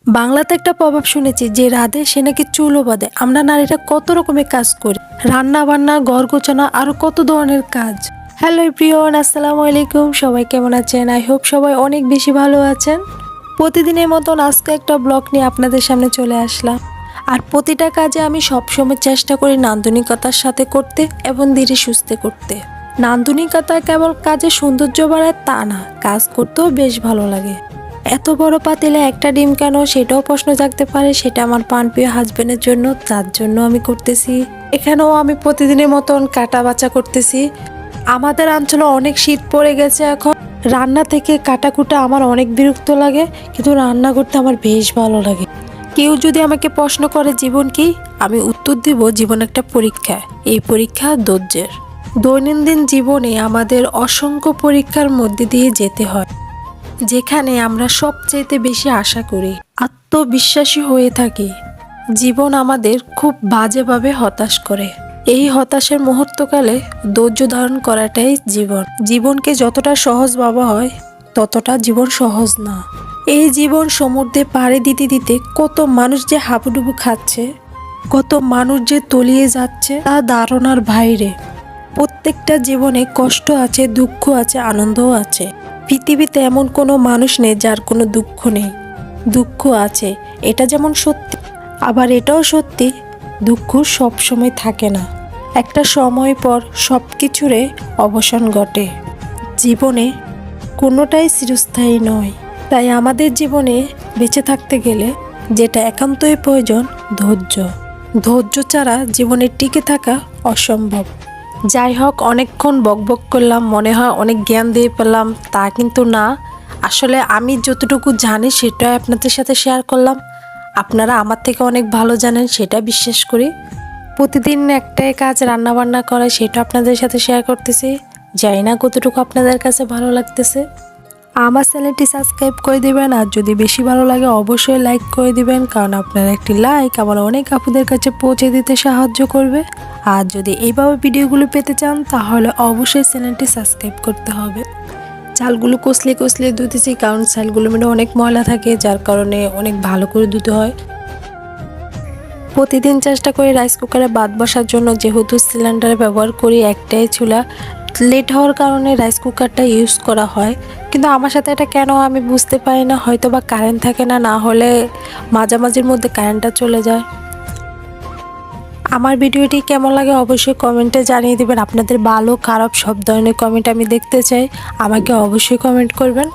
বাংলাতে একটা প্রভাব শুনেছি যে রাধে সে নাকি চুলও বাঁধে। আমরা নারীরা কত রকমের কাজ করি, রান্না বান্না, ঘর গোছানো, আরো কত ধরনের কাজ। হ্যালো এভরিওয়ান, আসসালামু আলাইকুম। সবাই কেমন আছেন? আই হোপ সবাই অনেক বেশি ভালো আছেন। প্রতিদিনের মতন আজকে একটা ব্লগ নিয়ে আপনাদের সামনে চলে আসলাম। আর প্রতিটা কাজে আমি সবসময় চেষ্টা করি নান্দনিকতার সাথে করতে এবং ধীরে সুস্থে করতে। নান্দনিকতা কেবল কাজে সৌন্দর্য বাড়ায় তা না, কাজ করতেও বেশ ভালো লাগে। এত বড় পাতিলে একটা ডিম কেন, সেটাও প্রশ্ন জাগতে পারে। সেটা আমার প্রাণপ্রিয় হাজবেন্ডের জন্য, তার জন্য আমি করতেছি। এখানেও আমি প্রতিদিনের মতন কাটা বাছা করতেছি। আমাদের অঞ্চলে অনেক শীত পড়ে গেছে এখন। রান্না থেকে কাটাকুটা আমার অনেক বিরক্ত লাগে, কিন্তু রান্না করতে আমার বেশ ভালো লাগে। কেউ যদি আমাকে প্রশ্ন করে জীবন কি, আমি উত্তর দিব জীবন একটা পরীক্ষা। এই পরীক্ষা ধৈর্যের। দৈনন্দিন জীবনে আমাদের অসংখ্য পরীক্ষার মধ্যে দিয়ে যেতে হয়, যেখানে আমরা সবচেয়ে বেশি আশা করি, আত্মবিশ্বাসী হয়ে থাকি। জীবন আমাদের খুব বাজেভাবে হতাশ করে। এই হতাশের মুহূর্তকালে ধৈর্য ধারণ করাটাই জীবন। জীবনকে যতটা সহজ ভাবা হয়, ততটা জীবন সহজ না। এই জীবন সমুদ্রে পাড়ি দিতে দিতে কত মানুষ যে হাবুডুবু খাচ্ছে, কত মানুষ যে তলিয়ে যাচ্ছে, তা ধারণার বাইরে। প্রত্যেকটা জীবনে কষ্ট আছে, দুঃখ আছে, আনন্দও আছে। পৃথিবীতে এমন কোনো মানুষ নেই যার কোনো দুঃখ নেই। দুঃখ আছে, এটা যেমন সত্যি, আবার এটাও সত্যি দুঃখ সব সময় থাকে না। একটা সময় পর সব কিছুরে অবসান ঘটে। জীবনে কোনোটাই চিরস্থায়ী নয়। তাই আমাদের জীবনে বেঁচে থাকতে গেলে যেটা একান্তই প্রয়োজন, ধৈর্য। ধৈর্য ছাড়া জীবনে টিকে থাকা অসম্ভব। যাই হোক, অনেকক্ষণ বকবক করলাম, মনে হয় অনেক জ্ঞান দিয়ে পেলাম, তা কিন্তু না। আসলে আমি যতটুকু জানি সেটাই আপনাদের সাথে শেয়ার করলাম। আপনারা আমার থেকে অনেক ভালো জানেন, সেটা বিশ্বাস করি। প্রতিদিন একটাই কাজ, রান্নাবান্না করা, সেটা আপনাদের সাথে শেয়ার করতেছি। জানি না কতটুকু আপনাদের কাছে ভালো লাগতেছে। আমার চ্যানেলটি সাবস্ক্রাইব করে দিবেন, আর যদি বেশি ভালো লাগে অবশ্যই লাইক করে দিবেন, কারণ আপনার একটি লাইক আমার অনেক আপুদের কাছে পৌঁছে দিতে সাহায্য করবে। আর যদি এইভাবে ভিডিওগুলো পেতে চান তাহলে অবশ্যই চ্যানেলটি সাবস্ক্রাইব করতে হবে। চালগুলো কষলে কষলে ধুতেছি, কারণ চালগুলো মধ্যে অনেক ময়লা থাকে, যার কারণে অনেক ভালো করে ধুতে হয়। প্রতিদিন চেষ্টা করি রাইস কুকারে ভাত বসার জন্য, যেহেতু সিলিন্ডারে ব্যবহার করি একটাই চুলা। লেট হওয়ার কারণে রাইস কুকারটা ইউজ করা হয়, কিন্তু আমার সাথে এটা কেন আমি বুঝতে পারি না। হয়তো বা কারেন্ট থাকে না, না হলে মাঝামাঝির মধ্যে কারেন্টটা চলে যায়। আমার ভিডিওটি কেমন লাগে অবশ্যই কমেন্টে জানিয়ে দেবেন। আপনাদের ভালো খারাপ সব ধরনের কমেন্ট আমি দেখতে চাই, আমাকে অবশ্যই কমেন্ট করবেন।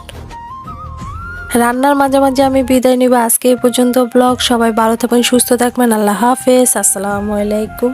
রান্নার মাঝে মাঝে আমি বিদায় নিব। আজকে এই পর্যন্ত ব্লগ। সবাই ভালো থাকবেন, সুস্থ থাকবেন। আল্লাহ হাফেজ, আসসালামু আলাইকুম।